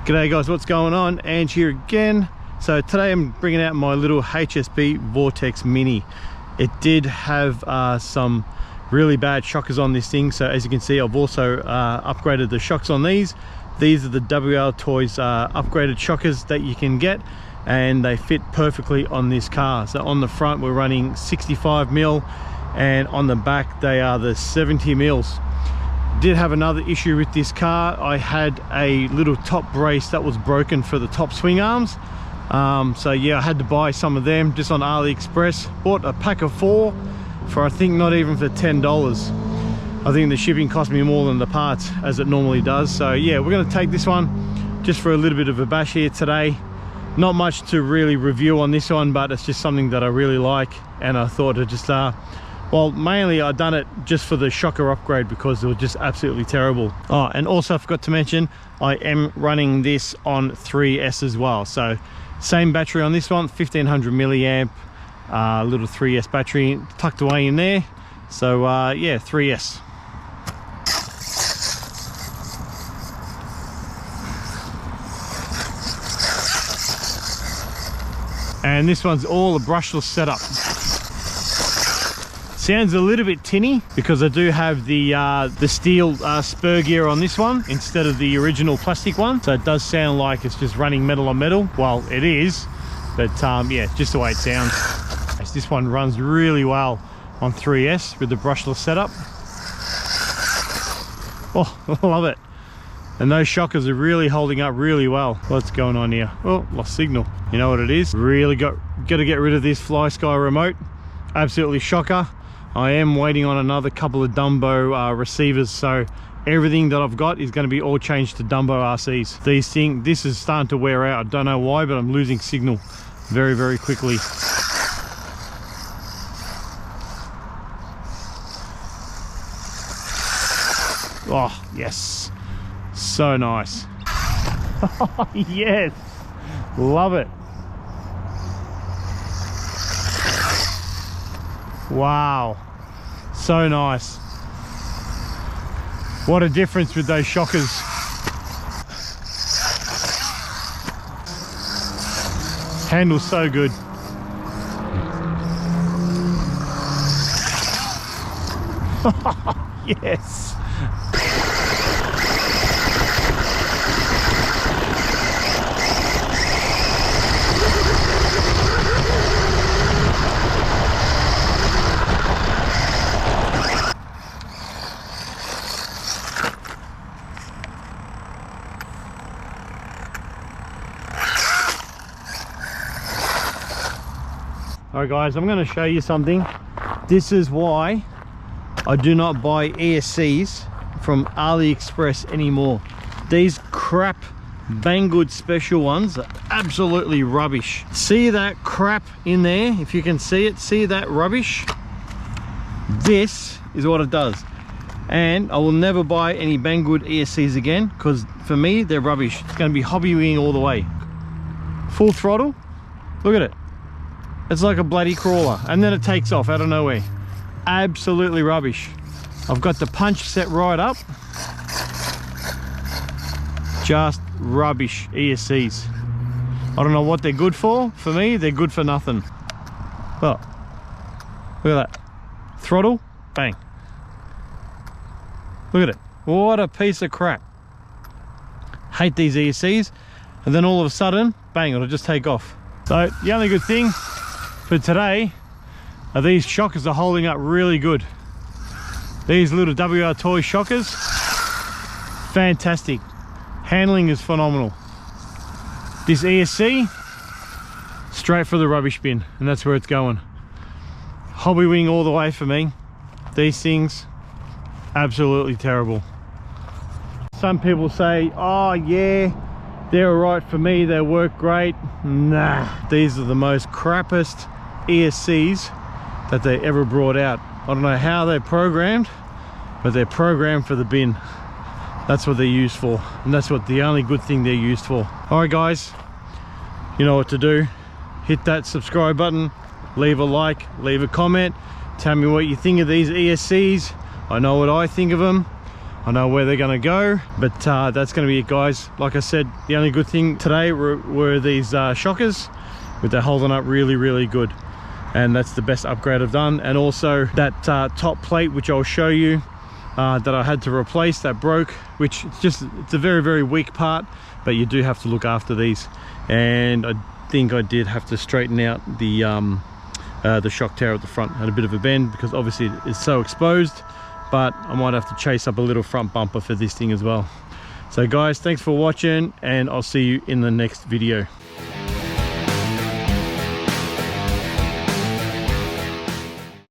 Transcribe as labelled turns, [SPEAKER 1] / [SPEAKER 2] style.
[SPEAKER 1] G'day guys, what's going on? Ange here again. So today I'm bringing out my little HSP Vortex Mini. It did have some really bad shockers on this thing, so as you can see I've also upgraded the shocks on these. These are the WLToys upgraded shockers that you can get, and they fit perfectly on this car. So on the front we're running 65mm, and on the back they are the 70mm. Did have another issue with this car. I had a little top brace that was broken for the top swing arms. So yeah, I had to buy some of them just on Aliexpress. Bought a pack of 4 for I think not even for $10. I think the shipping cost me more than the parts, as it normally does. So yeah, we're going to take this one just for a little bit of a bash here today. Not much to really review on this one, but it's just something that I really like, and I thought I'd just well, mainly I done it just for the shocker upgrade because it was just absolutely terrible. Oh, and also I forgot to mention, I am running this on 3S as well. So same battery on this one, 1500 milliamp, little 3S battery tucked away in there. So yeah, 3S. And this one's all a brushless setup. Sounds a little bit tinny because I do have the steel spur gear on this one instead of the original plastic one, so it does sound like it's just running metal on metal. Well, it is, but yeah, just the way it sounds. This one runs really well on 3S with the brushless setup. Oh, I love it. And those shockers are really holding up really well. What's going on here? Oh, lost signal. You know what it is? Really got to get rid of this Fly Sky remote. Absolutely shocker. I am waiting on another couple of Dumbo receivers, so everything that I've got is going to be all changed to Dumbo RCs. This is starting to wear out. I don't know why, but I'm losing signal very, very quickly. Oh, yes. So nice. Yes. Love it. Wow. So nice. What a difference with those shockers. Handles so good. Yes. Alright guys, I'm going to show you something. This is why I do not buy ESCs from AliExpress anymore. These crap Banggood special ones are absolutely rubbish. See that crap in there? If you can see it, see that rubbish? This is what it does. And I will never buy any Banggood ESCs again, because for me they're rubbish. It's going to be hobby wing all the way. Full throttle, look at it. It's like a bloody crawler, and then it takes off out of nowhere. Absolutely rubbish. I've got the punch set right up. Just rubbish ESCs. I don't know what they're good for. For me, they're good for nothing. Oh, look at that. Throttle, bang. Look at it. What a piece of crap. Hate these ESCs. And then all of a sudden, bang, it'll just take off. So the only good thing for today are these shockers are holding up really good. These little WLToys shockers, fantastic. Handling is phenomenal. This ESC, straight for the rubbish bin, and that's where it's going. Hobby wing all the way for me. These things, absolutely terrible. Some people say, oh yeah, they're alright for me, they work great. Nah, these are the most crappiest ESCs that they ever brought out. I don't know how they're programmed, but they're programmed for the bin. That's what they're used for, and that's what the only good thing they're used for. Alright guys, you know what to do. Hit that subscribe button, leave a like, leave a comment, tell me what you think of these ESCs. I know what I think of them. I know where they're going to go. But that's going to be it, guys. Like I said, the only good thing today were these shockers, but they're holding up really good, and that's the best upgrade I've done. And also that top plate, which I'll show you, that I had to replace, that broke, which it's a very weak part, but you do have to look after these. And I think I did have to straighten out the shock tower at the front. Had a bit of a bend because obviously it's so exposed, but I might have to chase up a little front bumper for this thing as well. So guys, thanks for watching, and I'll see you in the next video.